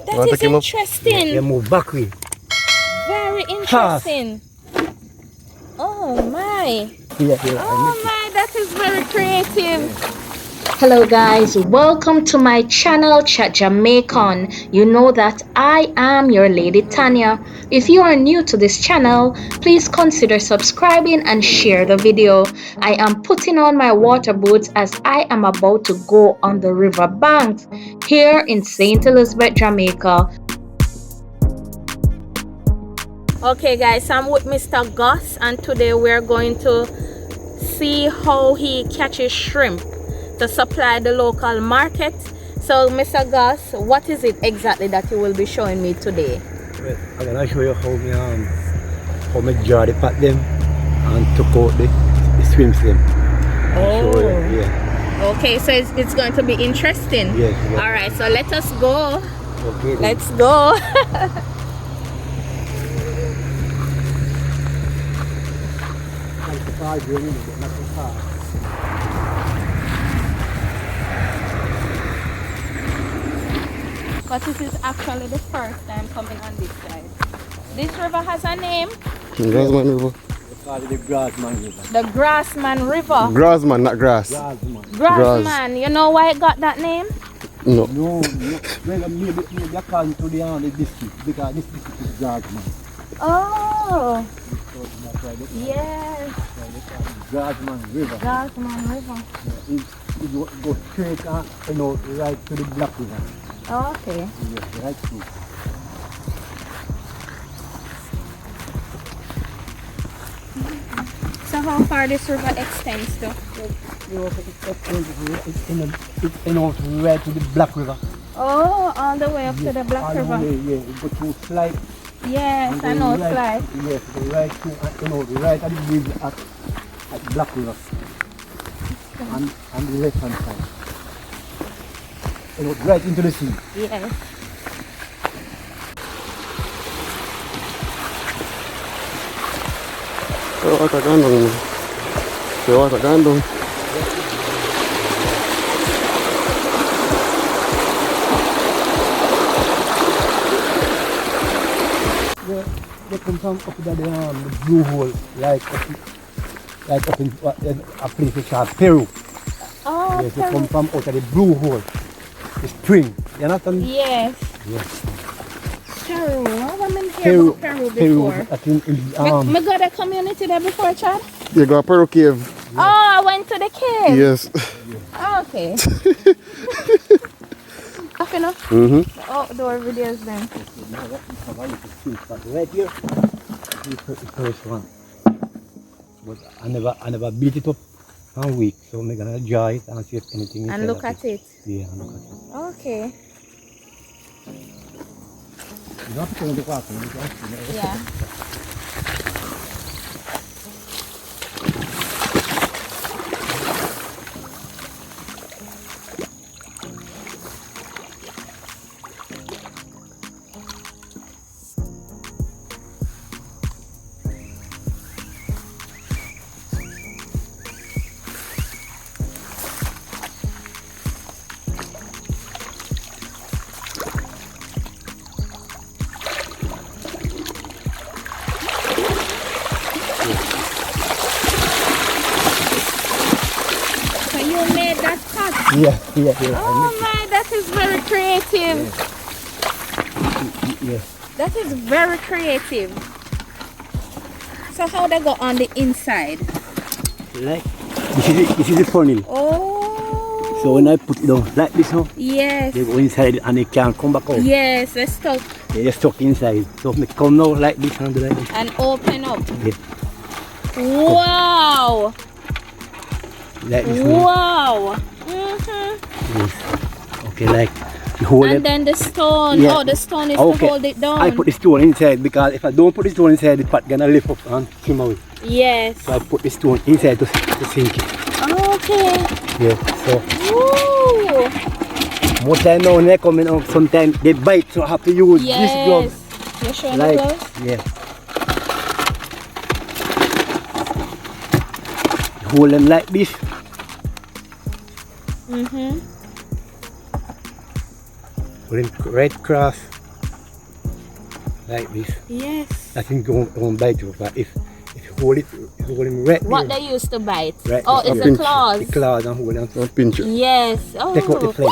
That is interesting. They move back way. Very interesting. Oh my. Oh my, that is very creative. Hello guys, welcome to my channel Chat Jamaican. You know that I am your lady Tania. If you are new to this channel, please consider subscribing and share the video. I am putting on my water boots as I am about to go on the river banks here in St. Elizabeth, Jamaica. Okay guys, I'm with Mr. Gus and today we're going to see how he catches shrimp to supply the local market. So Mr. Gus, what is it exactly that you will be showing me today? Well, I'm gonna show you how me jar the pot them and took out the swim them. Oh. Show you, yeah. Okay, so it's going to be interesting. Yes. All right, so let us go. Okay. Then. Let's go. But this is actually the first time coming on this side. This river has a name? Grassman River. They call it the Grassman River. The Grassman River. Grassman, not grass. Grassman. You know why it got that name? No. No. Well, maybe according to the district, because this district is Grassman. Oh. That's why they call Yes. Grassman River. Grassman River. It goes straight right to the Black River. Oh, okay. Yes, right through. So how far this river extends to? It's right to the Black River. Oh, all the way up to the Black River. It goes through Slide. Yes, I know Slide. Yes, go right to, right at the bridge at Black River. And the left hand side. Right into the sea. Yes. Water gandong. Water gandong. They come from up the blue hole, like up in a place called Peru. Oh, Yes, they come from out of the blue hole. The spring. You understand? Yes. Yes. Peru. I haven't heard about Peru before. Peru. Me got a community there before, Chad? You go to Peru Cave. Oh, I went to the cave. Yes. Oh, okay. Off enough? Outdoor videos then. Right here, the first one. But I never beat it up and weak, so I'm gonna dry it and see if anything is. And look at it. Yeah, look at it. Okay. You don't have to turn the water, you can. Yeah. So you made that pot? Yeah. Oh my, that is very creative. Yeah. That is very creative. So how they go on the inside? Like, this is the funnel. Oh. So when I put it down like this now, Yes. they go inside and they can't come back out. Yes, they're stuck. They're stuck inside. So they come now like this and do like this. And open up. Yeah. Wow. Like this now. Wow. Yes. Okay, like you hold And it. then the stone. Yeah. Oh, the stone is Okay. to hold it down. I put the stone inside because if I don't put the stone inside, the pot gonna lift up and swim out. Yes. So I put the stone inside to sink it. Okay. Yeah. So Woo. most time now when they come in, sometimes they bite, so I have to use this glove. Yes. You showing Like, the gloves? yeah. Hold them like this. Put in red cross like this. Yes. I think don't bite you, but if you hold him right What here, they used to bite? right Oh, here, it's the claws. the claws and hold on. Don't pinch it. Yes. Oh. Take out the plate.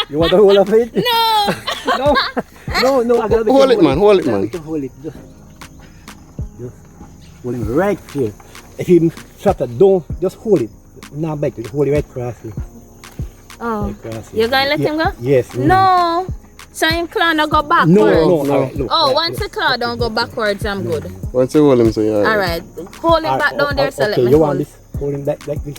You want to hold up it? No. No. I gotta be Hold it, man. Hold it, I man. gotta hold it. Just hold him right here. If you trap it, don't just hold it. Not bite it. Just hold it right across here. Oh. Right across here. You're gonna let him go? Yes. No. So him claw not go backwards. No. No. Alright, look, Oh, right, once the claw don't go backwards, I'm good. Once you hold him, so yeah. Alright. Hold him back down there, so let okay, me you hold. want this? Hold him back like this.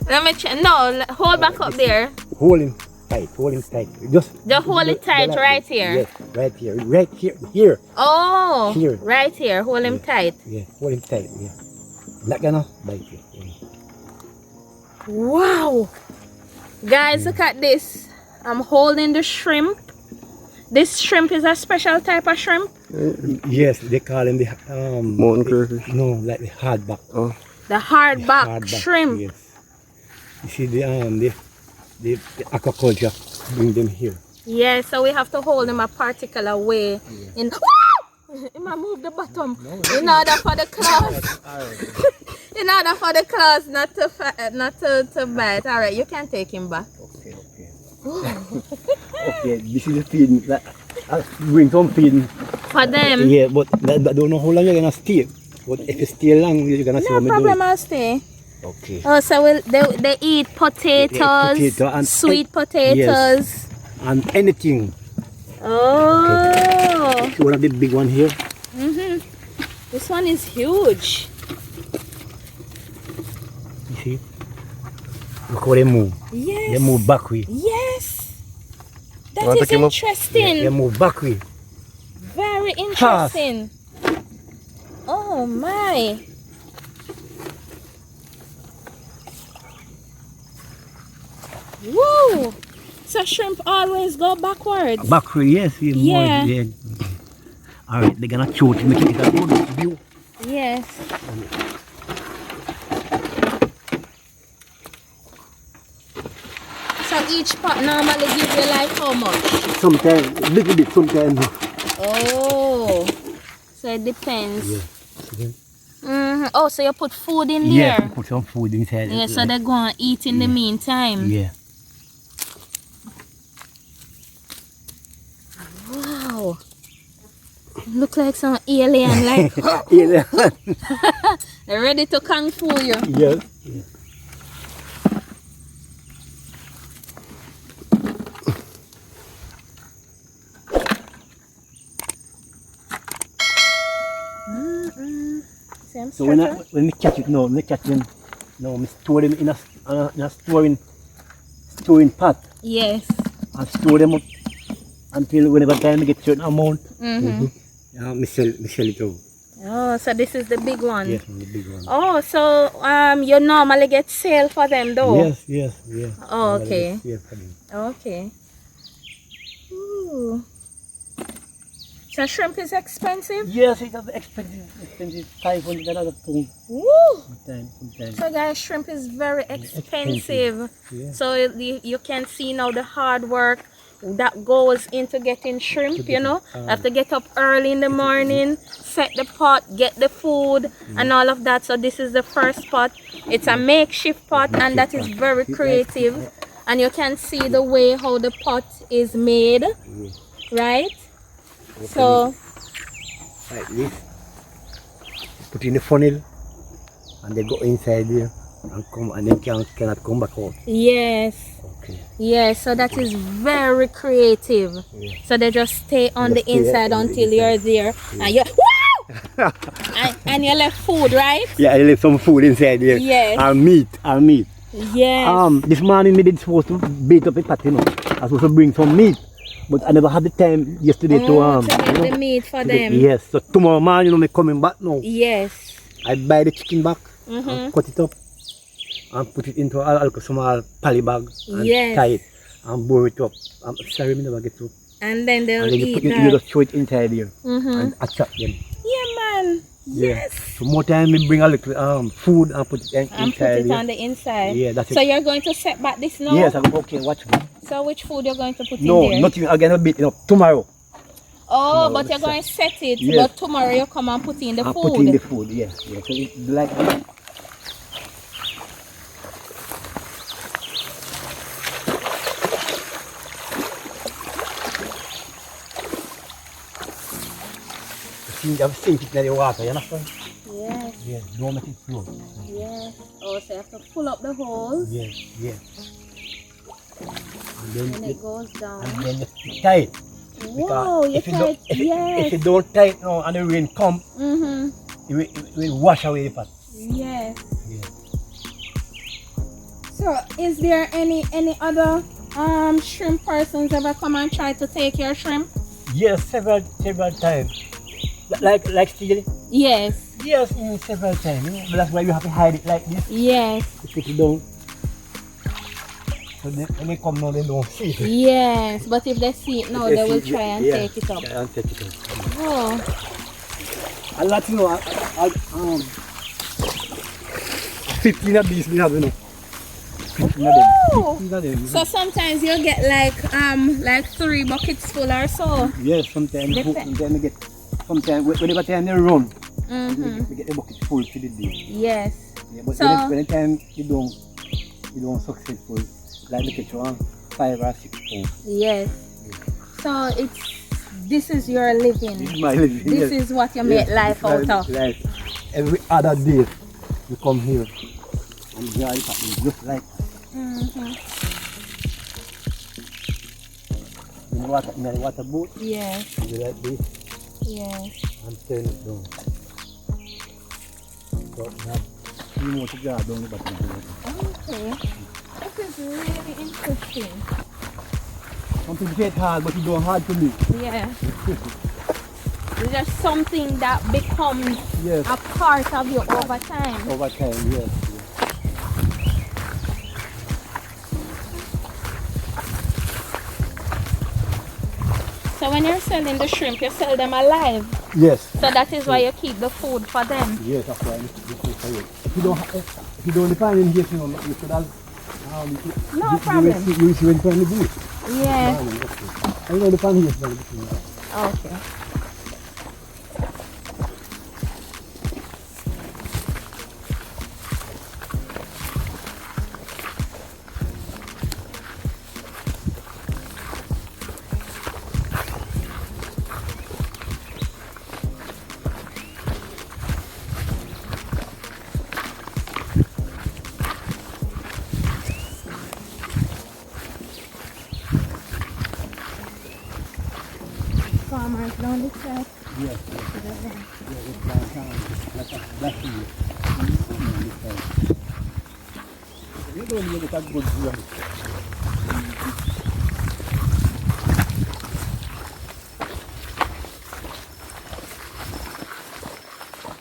Let me check. No, hold back up there. Hold him tight. Hold him tight. Just hold it tight like right this. here. Yes, right here. Right here. Here. Oh, Here. right here. Hold him tight. Yeah, hold him tight. Yeah. Not gonna bite you. Yeah. Wow. Guys, look at this. I'm holding the shrimp. This shrimp is a special type of shrimp. Yes, they call him the Mountain crayfish. No, like the hardback. Oh. The hardback shrimp. Yes. You see the aquaculture bring them here. Yeah, so we have to hold them a particular way. In He might move the bottom in order for the claws. In order for the claws not to bite. All right, you can take him back. Okay. Okay, this is the feeding. Bring some feeding For them. Yeah, but I don't know how long you're gonna stay. But if you stay long, you're gonna see No what me problem, do. I'll stay. Okay. Oh, so they eat potatoes, potato and sweet potatoes. Yes. And anything. Oh. Okay. See one of the big one here? This one is huge. You see? Look how they move. Yes. They move back way. Yes. That Want to is come up? interesting. They move back way. Very interesting. Oh my. Whoa. So shrimp always go backwards. Back way, yes. Yeah. More, Alright, they're gonna choke to make it a good view. Yes. So each pot normally give you like how much? Sometimes, a little bit, sometimes. Oh. So it depends. Yeah. Oh, so you put food in Yeah, there? put some food inside. Yeah, so they go and eat in the meantime. Yeah. Wow. Look like some alien, like Yeah. they're ready to kung fu you. Yes. So when we catch it, we catch them, we store them in a storing pot Yes. and store them up until whenever time we get certain amount. We sell it out. Oh, so this is the big one. Yes, the big one. Oh, so you normally get sale for them though? Yes. Oh, okay. Yes, for them. Okay. Ooh. So shrimp is expensive? Yes, it's expensive. $500 a pound. Woo! Sometimes. So guys, shrimp is very expensive. Yeah. So you can see now the hard work that goes into getting shrimp, you know. Have to get up early in the morning, set the pot, get the food and all of that. So this is the first pot. It's a makeshift pot and that is very creative. And you can see the way how the pot is made, right? So like this. Put in the funnel and they go inside there and come and then cannot come back out. yes. Okay. Yes, so that is very creative. Yeah. So they just stay on the Just stay inside on the until inside. you're there. And you and you left food, right? Yeah, I left some food inside there. Yes. And meat. Yes. This morning we did supposed to beat up a pot, I was supposed to bring some meat. But I never had the time yesterday to get the meat for them. Yes, so tomorrow morning me coming back now. Yes. I buy the chicken back and cut it up and put it into a small poly bag and tie it and boil it up. I'm sorry, I never get to. And then they'll And then eat you that. just throw it inside there and attract them. Yeah, man. Yes. So more time we bring a little food and put it And inside. put it yeah. on the inside. Yeah, that's it. So you're going to set back this now? Yes, okay, watch me. So which food you're going to put in No, there? nothing again a bit, tomorrow. Oh, Tomorrow but you're we'll going to set it, Yes. but tomorrow you come and put in the I food. put in the food, yeah. So it's like that. I'm sink it in the water, you understand? Yes. Yes, don't make it flow. Yes. Oh, so you have to pull up the holes Yes, yes. and it goes down. And then you tie it. Whoa, you if you don't, tied, yes. if you don't tie it now and the rain come, Mm-hmm. it will wash away the pot. Yes. Yes. So is there any other shrimp persons ever come and try to take your shrimp? Yes, several times. Like stealing? Yes. Yes, several times. But that's why you have to hide it like this. Yes. To take it down. So when they come now, they don't see it. Yes, but if they see it now, they will try and yeah, take it up. Yeah, and take it up. Oh. I'll let you know, 15 of these we have, 15 of them. Ooh. 15 of them. So sometimes you get like 3 buckets full or so. Yes, sometimes Depend. we get, sometimes whenever time they run, Mm-hmm. we get the bucket full for the day. Yes. Yeah, but So- when the time you don't successful, like the catch 5 or 6 pounds. Yes. So this is your living. This is my living. This yes. is what you make life out of. Life. Every other day, we come here and enjoy it just like that. Mm-hmm. In the water boat, Yes. you like this Yes. and turn it down. So now, you more to go down the bottom. Okay. This is really interesting. Some people say it's hard, but it's not hard to me. Yeah. It's just something that becomes Yes. a part of you over time. Over time, yes. So when you're selling the shrimp, you sell them alive. Yes. So that is why you keep the food for them. Yes, that's why this is for you. If you don't find in here, you should have. No problem. You see when you find the booth. Yeah. I know the find here. Okay. Farmers down this side. Yes, it's downtown. That's you. You don't need to get good view.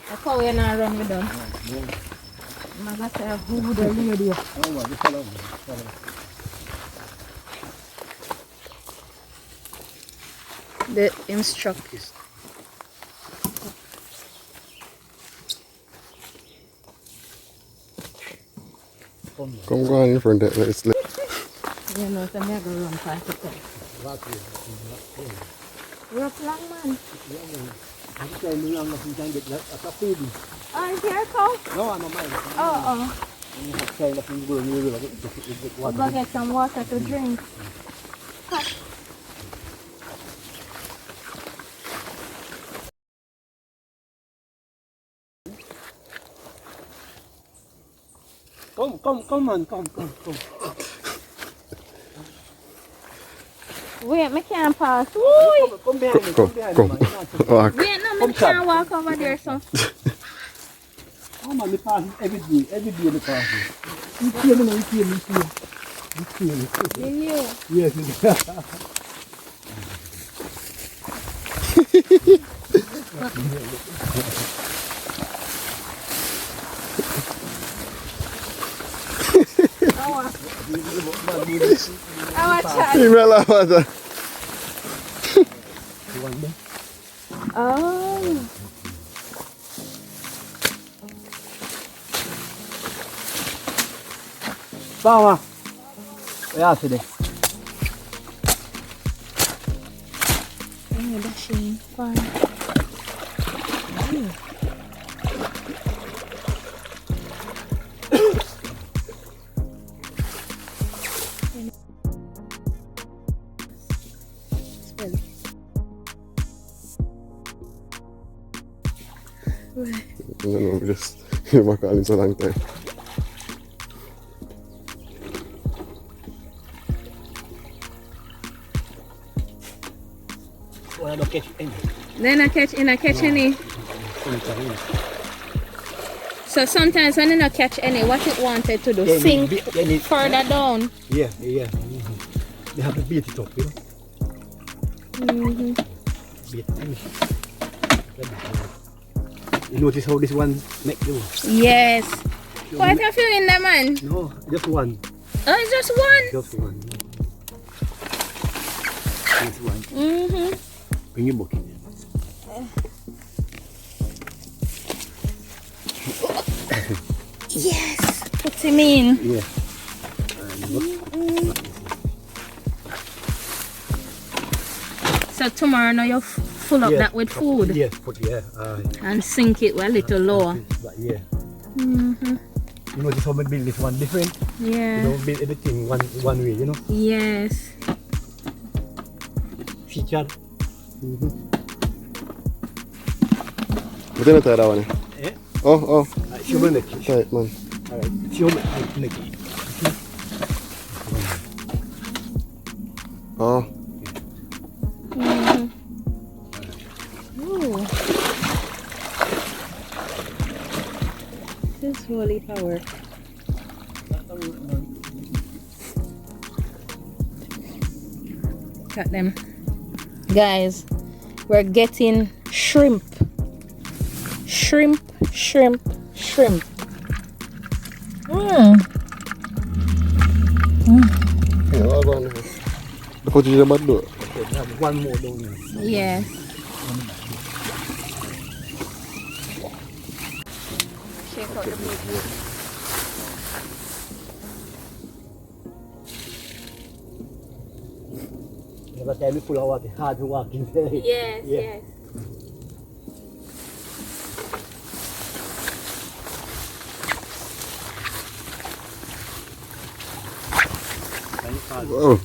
That's how we're not run with them. I'm going to say, who would I leave there? Oh, well, just follow me. The instructions. Come go on in front of it. You know, so I'm going to run past the time. Rough long, man. I'm saying you can get that at a food. Oh, is here, cow? No, I'm a man. Oh. I'm saying that you go in the river. We'll go get some water to drink. Come on. Wait, I can't pass. Woo! Come behind me. Come behind me, man. Walk. Wait, no, I can't walk over there, so. Oh man, we pass it every day we pass it. You kill me, you kill me. You. Yes, you do. Female water. Oh. Power. Yeah, today. Oh, dashing fun. I don't know, we just hear my calling so long time. Well, I don't catch any. Then I catch any. So sometimes when you not catch any, what it wanted to do, Yeah, sink yeah, further down. Yeah. They have to beat it up, you know. Beat it. You notice how this one make you? Yes. Quite a few in there, man. No, just one. Oh, it's just one. Just one. Just one. Bring your bucket. Yes. Put him in. Yeah. So tomorrow now you're full up that with food. Yes, yeah. And sink it a little lower. But yeah. You know, this how we build this one different. Yeah. You don't build everything one way, you know. Yes. Feature. What did I tell that one? Eh? Oh. Show me neck. Tight, man. Alright. Show me neck. Oh. Ooh. This is holy power. Got them. Guys, we're getting shrimp. Shrimp. Yeah, I'll go on here. Look what you did about do. Okay, we have one more down here. Yes. Shake out the big. Every time we pull out, it's hard to walk in there. Yes. Whoa.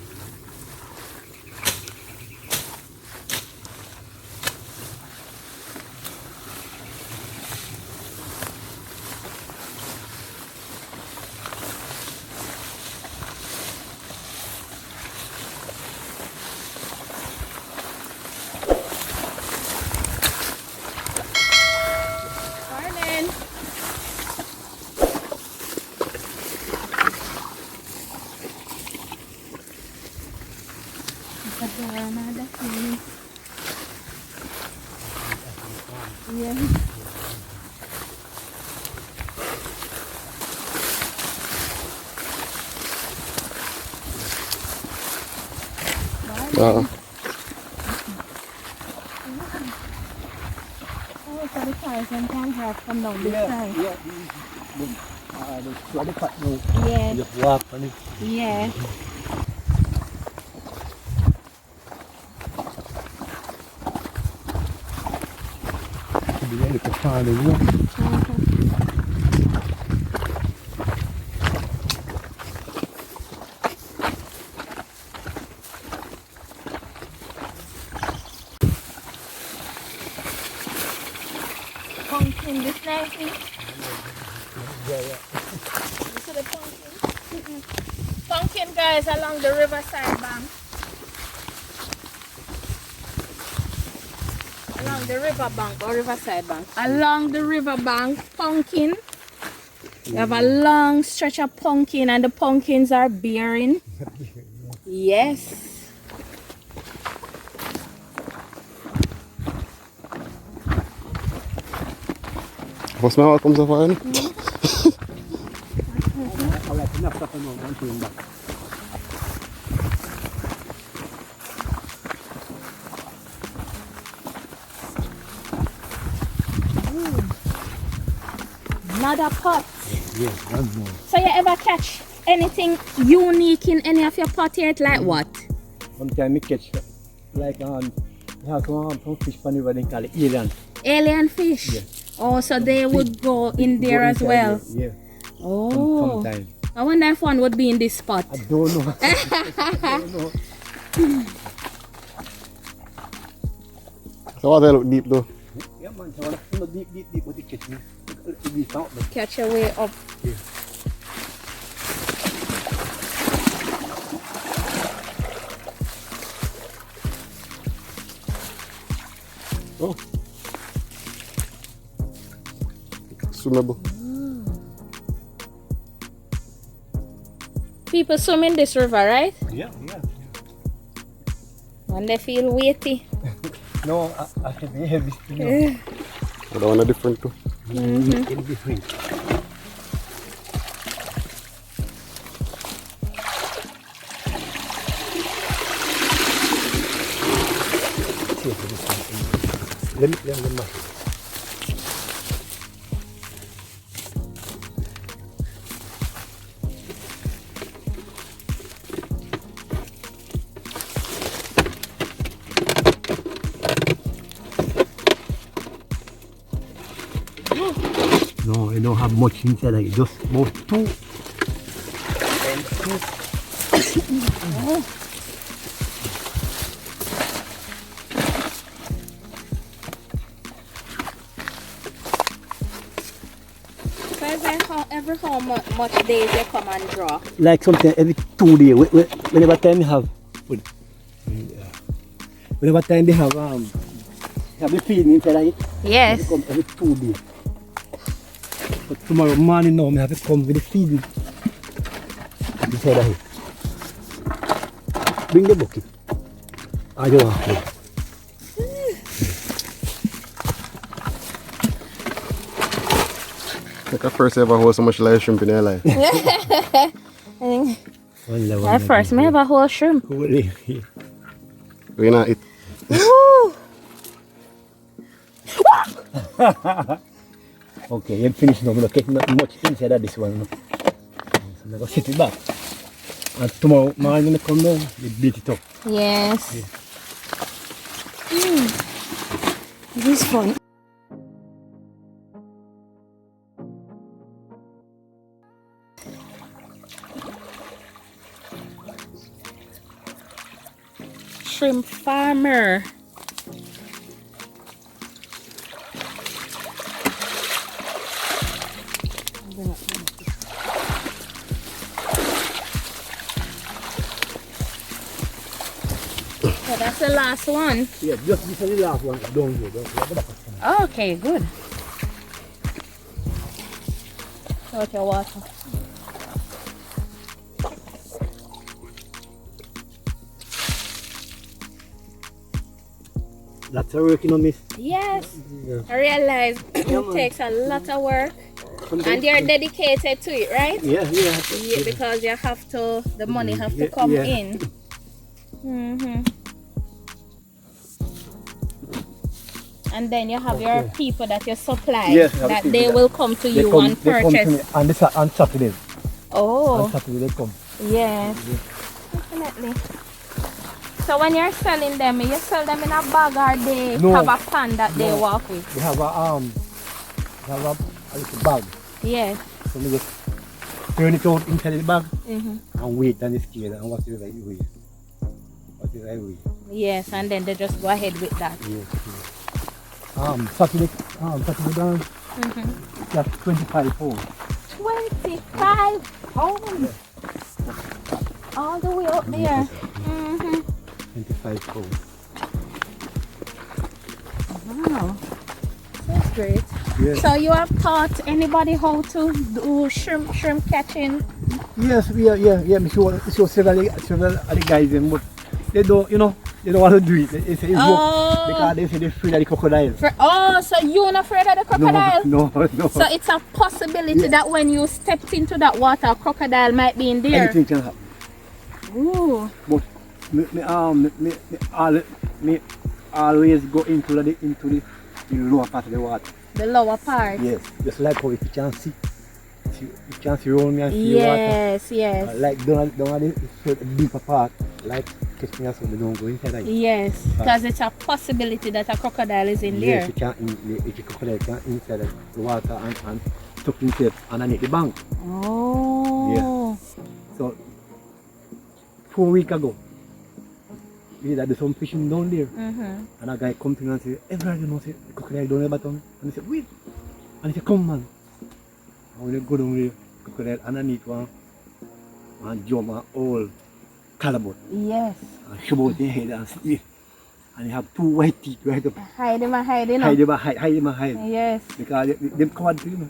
Morning. Yeah. Oh. Oh, so the cars and can have come down this side. The flood cut now. Yeah. You just walk on it. Yeah. To be able to find the room. Pumpkin this night. Yeah. You see the pumpkin? Pumpkin, guys, along the riverside bank. Along the river bank or riverside bank. Along the river bank, pumpkin. We have a long stretch of pumpkin and the pumpkins are bearing. Yes. What's my heart comes up on? I like enough stuff and one thing back. Another pot. Yeah, one more. So you ever catch anything unique in any of your pot yet? Like what? Sometimes I catch like we have some fish pan over they call it alien. Alien fish? Yeah. Oh, so they would go in there as well? Yeah. Oh. Sometimes. I wonder if one would be in this spot. I don't know. I don't know. So water look deep though. Yeah man, so I deep, what you catch me. It's out there. Catch your way up. Yeah. Oh. Swimmable. People swim in this river, right? Yeah. When they feel weighty. No, I can be heavy still. But that one are different too. It's different. Let me. No, I don't have much inside, like just about 2 and 2. So is that every how much days you come and draw? Like something every 2 days. Whenever time you have, whenever time they have the feeding inside of it. Yes. They come every 2 days. But tomorrow morning now, I have to come with the feeding inside of it. Bring the bucket. I don't want to. Like I first ever hold so much live shrimp in their life. At first, I have a whole shrimp. Holy. We not eat. Woo! Okay, you finish now. I'm not getting much inside of this one. So I'm going to set it back. And tomorrow morning when I come down, you beat it up. Yes. This is fun. Shrimp farmer. So that's the last one. Yeah, just this is the last one. Don't go. Okay, good. Out your water. Lots of working on this. Yes, Yeah. I realize it takes a lot of work. And you're dedicated to it, right? Yeah. Yeah, because you have to, the money have to come in. And then you have your people that you supply, that they will come to you and purchase. They come to me on Saturday. Oh. On Saturday they come. Yes, definitely. So when you're selling them, you sell them in a bag or they have a pan that they walk with? They have a little bag. Yes. So we just turn it out inside the bag and wait on the scale and whatever you weigh. Whatever I weigh. Yes, and then they just go ahead with that. Yes. Saturday down. That's 25 pounds. 25 pounds. All the way up there. 25 pounds. Wow. That's great. Yes. So you have taught anybody how to do shrimp catching? Yes, yeah. Me show several of the guys them, but they don't, they don't want to do it. They say it's work because they say they're afraid of the crocodile. So you're not afraid of the crocodile? No. So it's a possibility that when you stepped into that water, a crocodile might be in there. Anything can happen. Ooh. But me always go into the lower part of the water. The lower part. Yes, just like how if you can see. you can see around me and see water. Yes, yes. Like down the deeper part, like catch me so they don't go inside. Like. Yes, because it's a possibility that a crocodile is in there. Yes, if the crocodile can inside the water and tuck himself underneath the bank. Oh. Yeah. So 4 weeks ago, we did some fishing down there. And a guy come to me and say, everybody knows the crocodile down the bottom. And he said, wait. And he said, come man. And when you go down there, crocodile underneath one jump an old calabout. Yes. And shove out their head and sleep. And he have 2 white teeth right up. Hide him and hide, you know? Hide him and hide. Yes. Because them covered to him.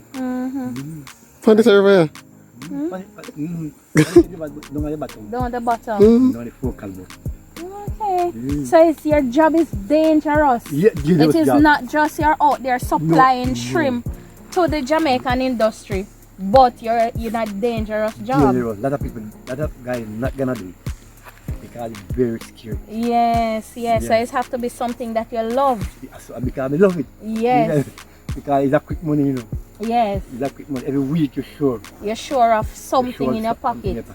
Find this over here. Down the bottom. Down the bottom. Down the 4 calabout. Okay. So it's, your job is dangerous. Yeah, it is not just you're out there supplying shrimp to the Jamaican industry, but you're not dangerous job. Dangerous. Lot of guys not gonna do it because it's very scary. Yes. So it have to be something that you love. So because I love it. Yes. Because it's a quick money, you know. Yes. It's a quick money. Every week you're sure. You're sure of something in your pocket.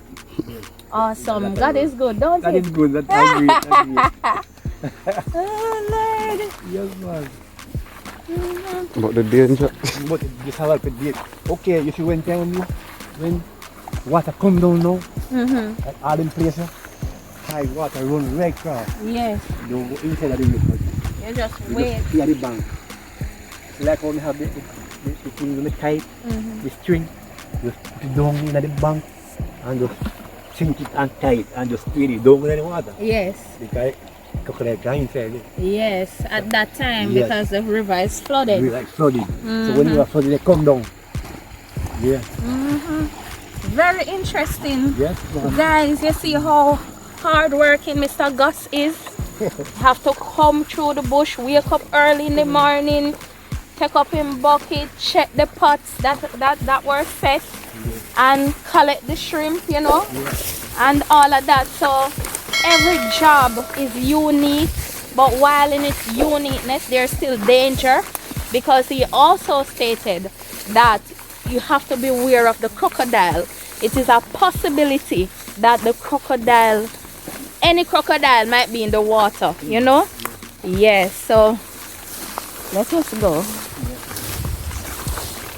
Awesome. God is good, don't God it? is good. That's great. Oh, Lord. Yes, man. About the danger. But this how I could do it. Okay, you see when water come down now, at all them places, high water run right across. Yes. Don't go inside of the river. You just You wait. just stay at the bank. It's like how we have the thing with the kite, the string. Just put it down in the bank and just sink it and tie it and just stay it down in the water. Yes. Because crocodile can inside it. Yes, at that time Yes. because the river is flooded. It's like flooded. So when you are flooded, they come down. Yeah. Very interesting. Yes. Guys, you see how hardworking Mr. Gus is? Have to come through the bush, wake up early in the morning, take up him bucket, check the pots that were set, and collect the shrimp, you know, and all of that. So every job is unique, but while in its uniqueness, there's still danger, because he also stated that you have to be aware of the crocodile. It is a possibility that the crocodile, any crocodile might be in the water, you know? Yes, so let us go.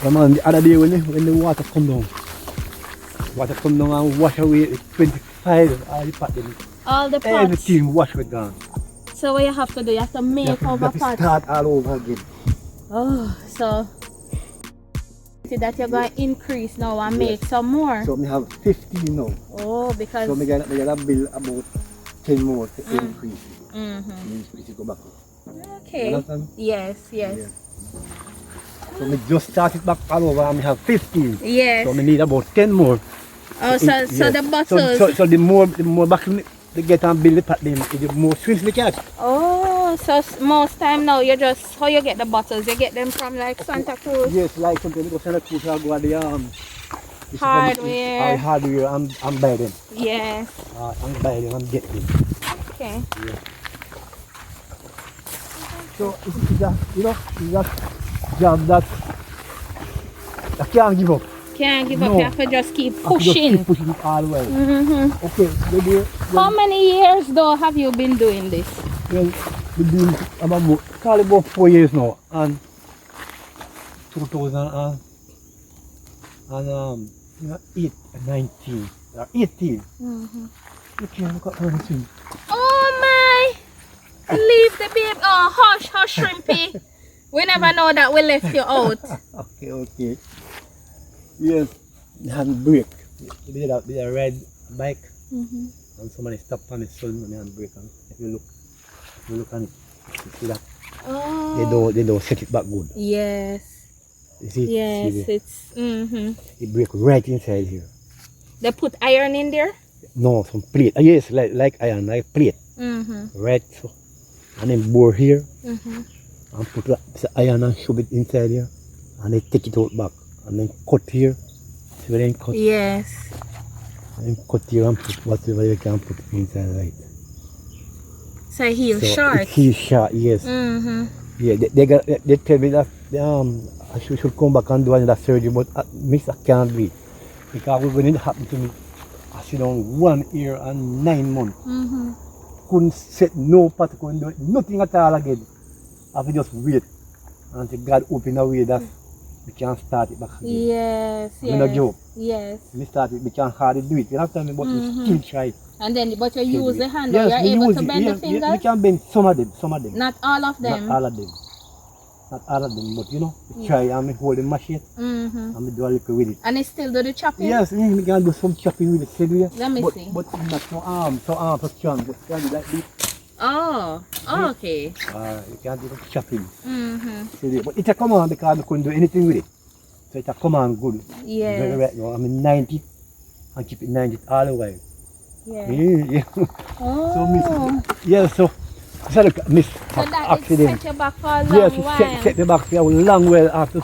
Come on, the other day when the water come down and wash away 25 all the pot. All the pots. Everything wash with gone. So what you have to do, you have to make over pots. Start all over again. Oh, so that you're going to increase now and make some more. So we have 15 now. Oh, because so we gotta build about 10 more to increase it. Increase it go back. Okay. You understand? Yes. Yeah. So we just started back all over and we have 15. Yes. So we need about 10 more. Oh, so the bottles. So the more back they get and build the pot, then the more shrimps they catch. Oh, so most time now you just, how you get the bottles? You get them from like Santa Cruz? Yes, like something because Santa Cruz I go at the hardware. Hardware and buy them. Yes. And buy them and get them. Okay. Yeah. So it's a job that I can't give up. Can't give up, you have to just keep I have to just pushing. keep pushing it all the way. Okay, How many years though have you been doing this? well, we've been about 4 years now, and 2008 and 19, 18. Okay, look at everything. Oh my! Leave the baby. Oh, hush, shrimpy. We never know that we left you out. Okay. Yes, hand brake. We did a red bike, and somebody stopped on the sun and hand brake. And if you look on it, you see that Oh. they don't set it back good. Yes. You see? Yes, See it's it brake right inside here. They put iron in there? No, some plate. Yes, like iron, like plate. Right, so. And then bore here, and put the iron and shove it inside here, and then take it out back, and then cut here. See where they cut? Yes. And then cut here and put whatever you can put inside, right? So heel So short. Heel short, yes. Mm-hmm. Yeah, they tell me that I should come back and do another surgery, but miss, I can't do it. Because when it happened to me, I sit down 1 year and 9 months. Couldn't set no part, couldn't do it, nothing at all again. I have to just wait until God open a way that we can start it back again. Yes, I'm not joke. Yes. We start it, we can hardly do it. You have to me, but we still try. And then, but you use the handle, Yes, you're we able use to it. bend the Yes, fingers? we can bend some of them. Not all of them? Not all of them. Not all of them, but you know, we try and we hold the machine and we do a little with it. And it still do the chopping? Yes, we can do some chopping with it. Let me see. But not so arm, so strong. Just can do like this. Oh, okay. You can do the chopping. But it's a command because we couldn't do anything with it. So it's a command good. Yes. Very right now. I mean 90 and keep it 90 all the way. Yeah. Yeah. Oh. So miss. Yeah, so look, miss So that accident. it set you back for a long Yes, while? it set me back for a long while after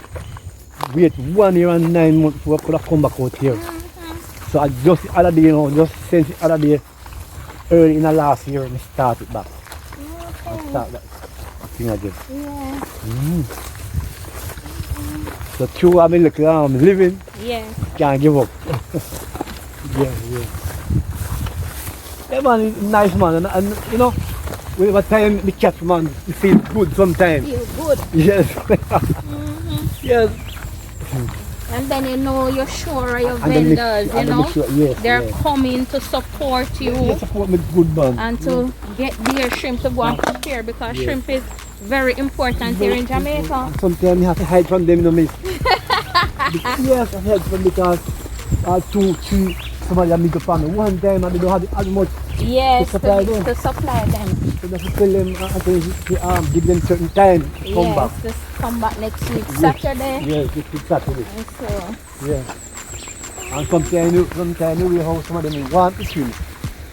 wait 1 year and 9 months before I could have come back out here. So I just the other day, you know, just since the other day, early in the last year, I started back. I start that thing again. Yeah. So true, I'm living, Yeah. can't give up. Yeah. Yeah, man, it's nice, man, and you know, whenever time we catch, man, we feel good sometimes. Feel good. Yes. Yes. And then you know you're sure of your And then vendors, you and then know, make sure- yes, they're yes. coming to support you Yes, support me good, man. and to get their shrimp to go and prepare, because shrimp is very important here in Jamaica. And sometimes you have to hide from them, you know, miss. Yes, I hide from because 2, 3, somebody have me go for me one time and they don't have as much. Yes, To supply them. to supply them. So you have to tell them, give them certain time to come back. Yes, just come back next week, Saturday. Yes, it's Saturday. And so, Yeah. And sometimes we have some of them want to swim.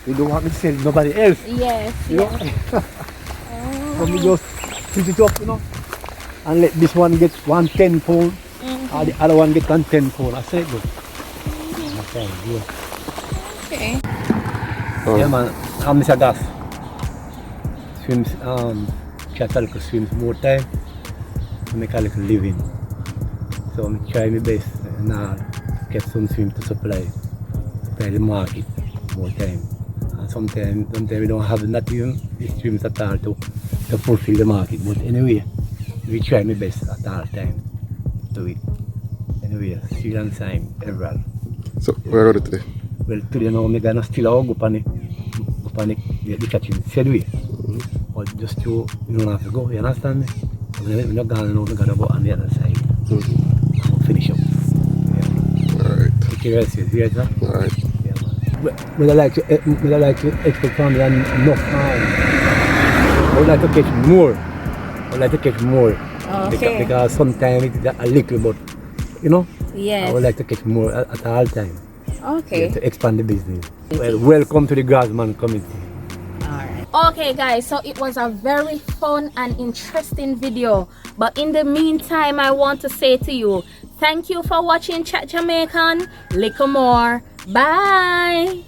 They don't want me to sell nobody else. yes, You know? yes. So we just put it up, you know, and let this one get 110 pound, and the other one get 110 pound. I say it good. Okay, yeah. Okay. Yeah, man. I'm Mr. Gas. Swims, catch a little swims more time, to make a little living. So I'm trying my best and get some swim to supply the market more time. And sometimes we don't have not even the swims at all to fulfill the market. But anyway, we try my best at all time to do it. Anyway, still on time, everywhere. So, where are you today? Well, today now I'm gonna still go panic the catching said way. But just to, you don't have to go, you understand me? We're not gonna know, we're gonna go on the other side. We'll finish up. Yeah. Alright. Take care of yourself, sir. Alright. Yeah, man. Would I like to expect from me enough time? I would like to catch more. I would like to catch more. Okay. Because sometimes it's a little, but you know, Yes. I would like to catch more at all time. Okay. Yeah, to expand the business. Well, welcome to the Grassman community. Okay guys, so it was a very fun and interesting video, but in the meantime I want to say to you, thank you for watching Chat Jamaican. Little more. Bye.